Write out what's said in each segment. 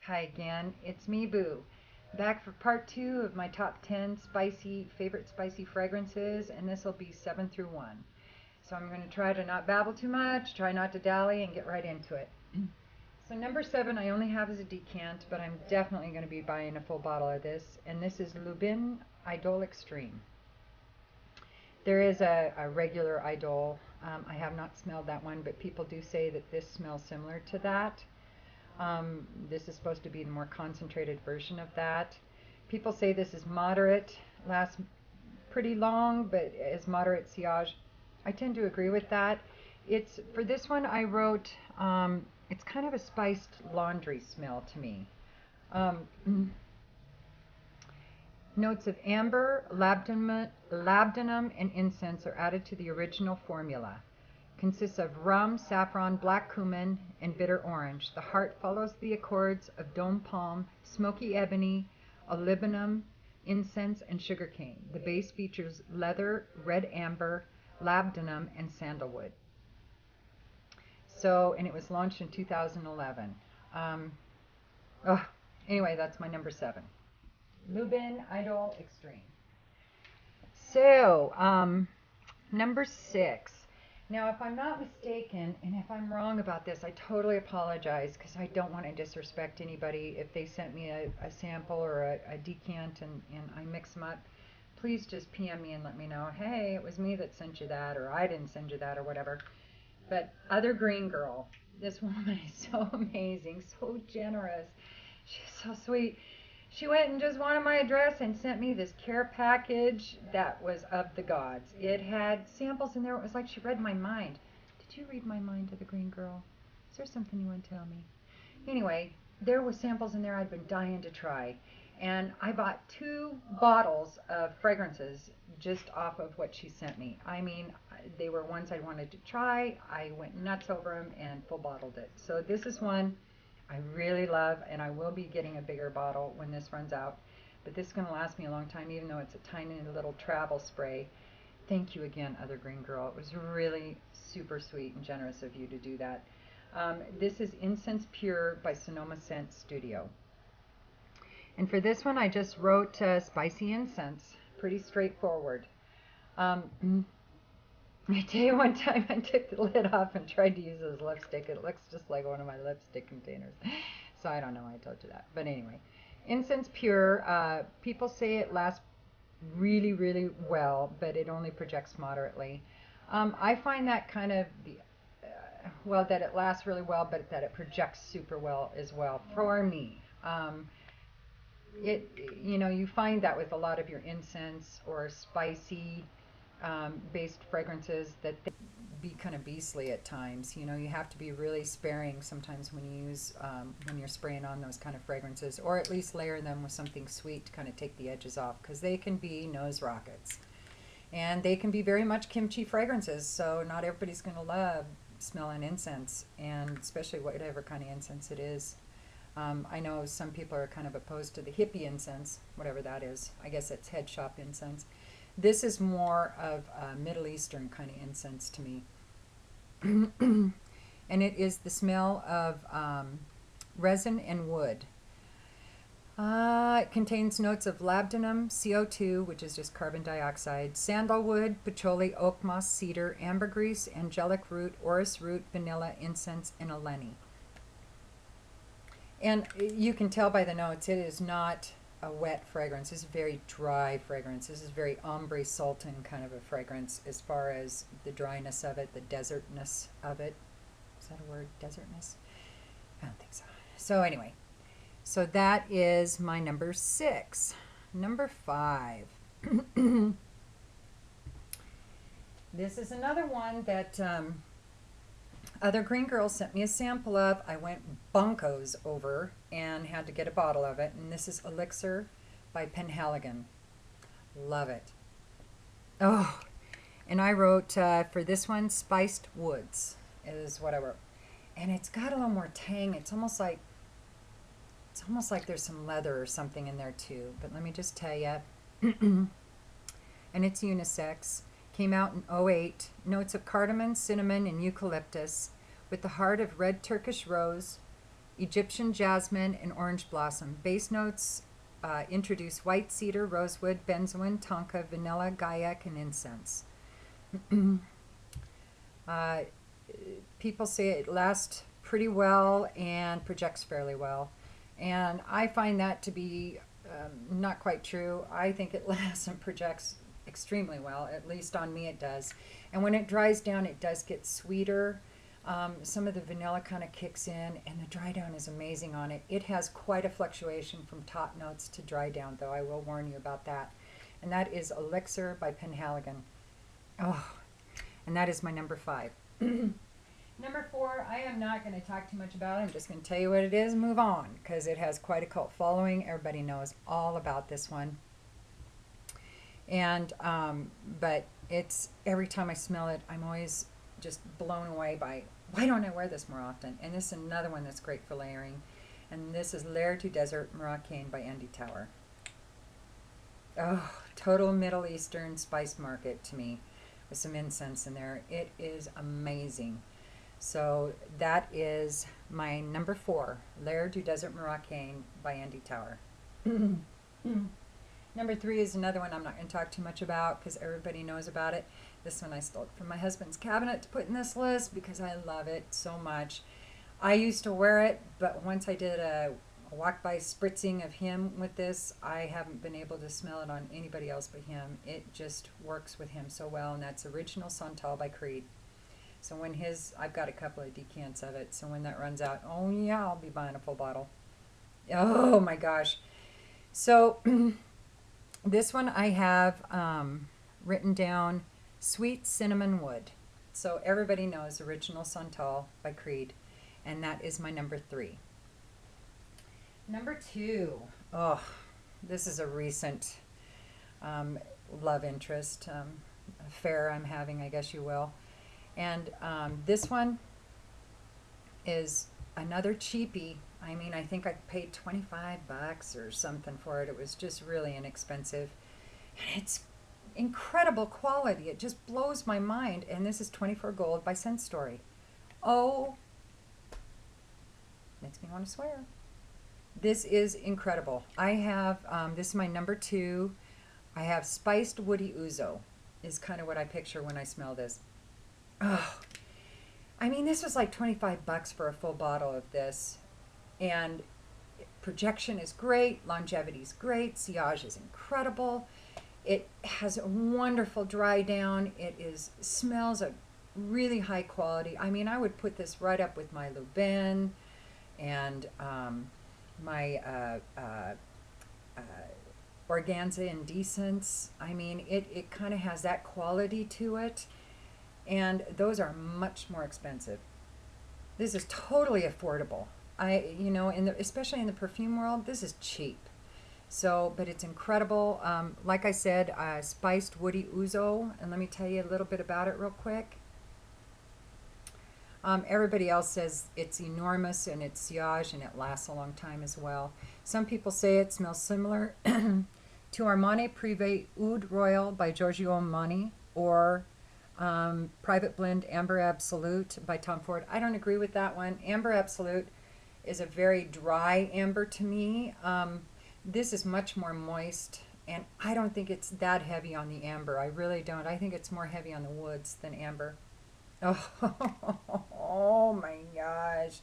Hi again, it's me, Boo. Back for part 2 of my top 10 favorite spicy fragrances, and this will be 7 through 1. So I'm going to try to not babble too much, try not to dally, and get right into it. So number 7 I only have as a decant, but I'm definitely going to be buying a full bottle of this, and this is Lubin Idol Extreme. There is a regular Idol. I have not smelled that one, but people do say that this smells similar to that. This is supposed to be the more concentrated version of that. People say this is moderate, lasts pretty long, but is moderate sillage. I tend to agree with that. It's for this one I wrote. It's kind of a spiced laundry smell to me. Um, Notes of amber, labdanum, and incense are added to the original formula. Consists of rum, saffron, black cumin, and bitter orange. The heart follows the accords of dome palm, smoky ebony, olibanum, incense, and sugarcane. The base features leather, red amber, labdanum, and sandalwood. So, and it was launched in 2011. Um, oh, anyway, that's my number 7. Lubin Idol Extreme. So, number 6. Now, if I'm not mistaken, and if I'm wrong about this, I totally apologize because I don't want to disrespect anybody. If they sent me a sample or a decant and I mix them up, please just PM me and let me know, hey, it was me that sent you that, or I didn't send you that, or whatever. But Other Green Girl, this woman is so amazing, so generous. She's so sweet. She went and just wanted my address and sent me this care package that was of the gods. It had samples in there. It was like she read my mind. Did you read my mind, to the Green Girl? Is there something you want to tell me? Anyway, there were samples in there I'd been dying to try. And I bought 2 bottles of fragrances just off of what she sent me. I mean, they were ones I wanted to try. I went nuts over them and full bottled it. So this is one I really love, and I will be getting a bigger bottle when this runs out. But this is going to last me a long time, even though it's a tiny little travel spray. Thank you again, Other Green Girl. It was really super sweet and generous of you to do that. This is Incense Pure by Sonoma Scent Studio. And for this one, I just wrote spicy incense. Pretty straightforward. Um, I tell you, one time I took the lid off and tried to use it as lipstick. It looks just like one of my lipstick containers. So I don't know why I told you that. But anyway, Incense Pure, people say it lasts really, really well, but it only projects moderately. I find that kind of well, that it lasts really well, but that it projects super well as well for me. It, you find that with a lot of your incense or spicy based fragrances that they be kind of beastly at times. You have to be really sparing sometimes when you use when you're spraying on those kind of fragrances, or at least layer them with something sweet to kind of take the edges off, because they can be nose rockets, and they can be very much kimchi fragrances. So not everybody's going to love smelling incense, and especially whatever kind of incense it is. I know some people are kind of opposed to the hippie incense, whatever that is. I guess it's head shop incense. This is more of a Middle Eastern kind of incense to me. And it is the smell of resin and wood. It contains notes of labdanum, CO2, which is just carbon dioxide, sandalwood, patchouli, oak moss, cedar, ambergris, angelic root, orris root, vanilla, incense, and eleni. And you can tell by the notes, it is not a wet fragrance. This is a very dry fragrance. This is very ombre sultan kind of a fragrance as far as the dryness of it, the desertness of it. Is that a word, desertness? I don't think so. So anyway, so that is my number 6. Number 5. This is another one that Other Green Girl sent me a sample of. I went bunkos over and had to get a bottle of it. And this is Elixir by Penhaligon. Love it. Oh, and I wrote for this one, Spiced Woods is what I wrote. And it's got a little more tang. It's almost like there's some leather or something in there too. But let me just tell you. And it's unisex. Came out in '08. Notes of cardamom, cinnamon, and eucalyptus, with the heart of red Turkish rose, Egyptian jasmine, and orange blossom. Base notes introduce white cedar, rosewood, benzoin, tonka, vanilla, gaiac, and incense. uh, People say it lasts pretty well and projects fairly well. And I find that to be not quite true. I think it lasts and projects extremely well. At least on me it does. And when it dries down, it does get sweeter. Some of the vanilla kind of kicks in, and the dry down is amazing on it. It has quite a fluctuation from top notes to dry down, though. I will warn you about that. And that is Elixir by Penhaligon. Oh, and that is my number 5. Number 4, I am not going to talk too much about it. I'm just going to tell you what it is and move on, because it has quite a cult following. Everybody knows all about this one. And, but it's, every time I smell it, I'm always just blown away by, why don't I wear this more often? And this is another one that's great for layering. And this is L'air du Desert Moroccan by Andy Tower. Oh, total Middle Eastern spice market to me, with some incense in there. It is amazing. So that is my number 4, L'air du Desert Moroccan by Andy Tower. Number 3 is another one I'm not going to talk too much about because everybody knows about it. This one I stole from my husband's cabinet to put in this list because I love it so much. I used to wear it, but once I did a walk-by spritzing of him with this, I haven't been able to smell it on anybody else but him. It just works with him so well, and that's Original Santal by Creed. So when I've got a couple of decants of it, so when that runs out, oh yeah, I'll be buying a full bottle. Oh my gosh. So this one I have written down Sweet Cinnamon Wood. So everybody knows Original Santal by Creed, and that is my number 3. Number 2, oh, this is a recent love interest affair I'm having, I guess you will. And this one is another cheapie. I mean, I think I paid $25 or something for it. It was just really inexpensive. And it's incredible quality. It just blows my mind. And this is 24 Gold by Scent Story. Oh, makes me want to swear. This is incredible. I have, this is my number 2. I have Spiced Woody Ouzo is kind of what I picture when I smell this. Oh, I mean, this was like $25 for a full bottle of this. And projection is great. Longevity is great. Sillage is incredible. It has a wonderful dry down. It smells of really high quality. I mean, I would put this right up with my Louvain and my Organza Indecence. I mean, it kind of has that quality to it. And those are much more expensive. This is totally affordable. Especially in the perfume world, this is cheap. So, but it's incredible. Like I said, Spiced Woody Ouzo, and let me tell you a little bit about it real quick. Everybody else says it's enormous and it's sillage and it lasts a long time as well. Some people say it smells similar to Armani Privé Oud Royal by Giorgio Armani, or Private Blend Amber Absolute by Tom Ford. I don't agree with that one. Amber Absolute is a very dry amber to me. This is much more moist, and I don't think it's that heavy on the amber. I really don't. I think it's more heavy on the woods than amber. Oh my gosh.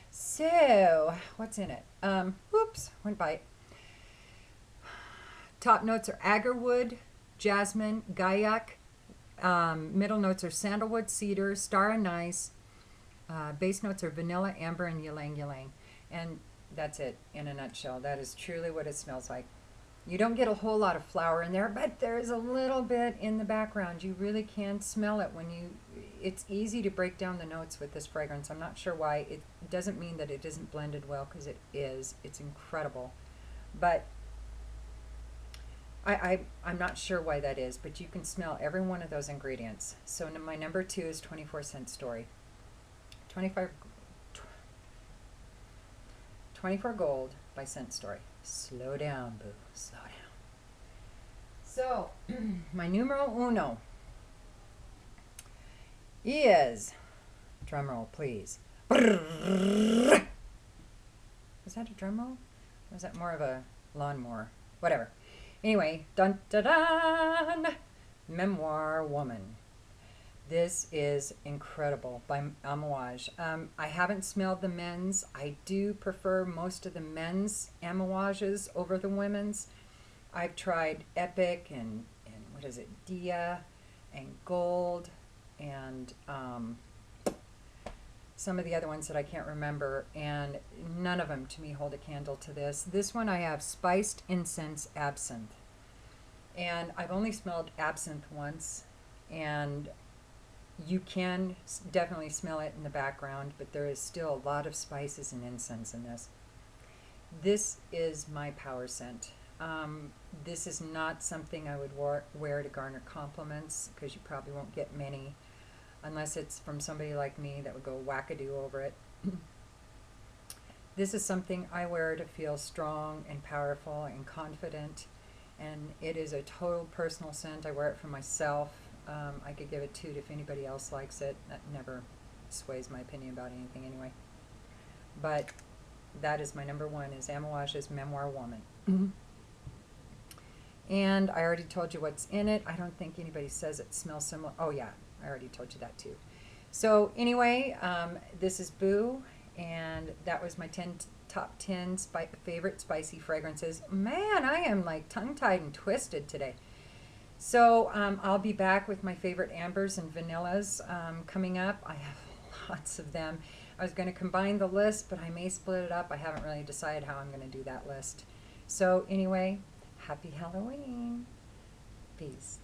So, what's in it? Whoops, went by it. Top notes are agarwood, jasmine, gaiac. Middle notes are sandalwood, cedar, star anise. Base notes are vanilla, amber, and ylang ylang. And that's it in a nutshell. That is truly what it smells like. You don't get a whole lot of flower in there, but there's a little bit in the background. You really can smell it when it's easy to break down the notes with this fragrance. I'm not sure why. It doesn't mean that it isn't blended well, because it is. It's incredible. But I'm not sure why that is, but you can smell every one of those ingredients. So my number 2 is 24 Scent Story. 24 Gold by Scent Story. Slow down, boo. Slow down. So, my numero uno is, drumroll please, Was that a drum roll? Or was that more of a lawnmower? Whatever. Anyway, dun dun dun! Memoir Woman. This is incredible by Amouage. I haven't smelled the men's. I do prefer most of the men's Amouages over the women's. I've tried Epic and what is it, Dia and Gold and some of the other ones that I can't remember, and none of them to me hold a candle to this. This one I have Spiced Incense Absinthe. And I've only smelled absinthe once, and you can definitely smell it in the background, but there is still a lot of spices and incense in this. This is my power scent. This is not something I would wear to garner compliments, because you probably won't get many, unless it's from somebody like me that would go wackadoo over it. This is something I wear to feel strong and powerful and confident, and it is a total personal scent. I wear it for myself. I could give it 2 if anybody else likes it. That never sways my opinion about anything anyway. But that is my number 1, is Amouage's Memoir Woman. And I already told you what's in it. I don't think anybody says it smells similar. Oh yeah, I already told you that too. So anyway, this is Boo, and that was my top 10 favorite spicy fragrances. Man, I am like tongue-tied and twisted today. So I'll be back with my favorite ambers and vanillas coming up. I have lots of them. I was going to combine the list, but I may split it up. I haven't really decided how I'm going to do that list. So anyway, happy Halloween. Peace.